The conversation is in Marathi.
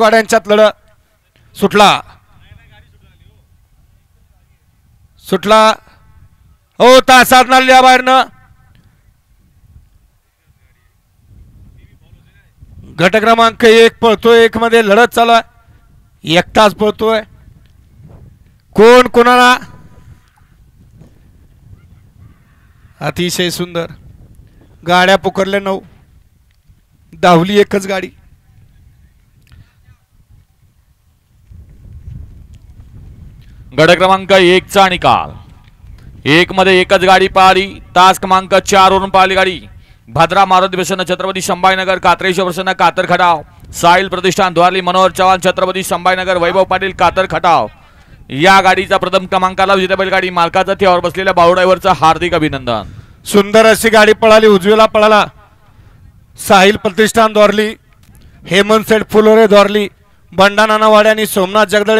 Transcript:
गाड्यांच्यात लढत सुटला सुटला हो तासात नाल्या बाहेरनं गट क्रमांक 1 पळतोय 1 मध्ये लढत चालू आहे एकटाच पळतोय कोण कोणाला अतिशय सुंदर गाड्या पुकारल्या 9 धावली एकच गाडी गट क्रमांक 1 चा निकाल 1 मध्ये एकच गाडी पळाली तास क्रमांक 4 वरून पळाली गाडी भद्रा मारुती प्रसन्न छत्रपती संभाजीनगर कात्रेश्वर प्रसन्न कातर खटाव साहिल प्रतिष्ठान द्वारली मनोहर चव्हाण छत्रपती संभाजीनगर वैभव पाटील कातर खटाव या गाडीचा प्रथम क्रमांकाला विजेता बैलगाडी मालकाचा त्यावर बसलेल्या बाऊ ड्रायव्हरचं हार्दिक अभिनंदन सुंदर अशी गाडी पळाली उजवीला पळाला साहिल प्रतिष्ठान द्वारली हेमंत सेठ फुलोरे द्वारली बंडा नानावाडे आणि सोमनाथ जगदळे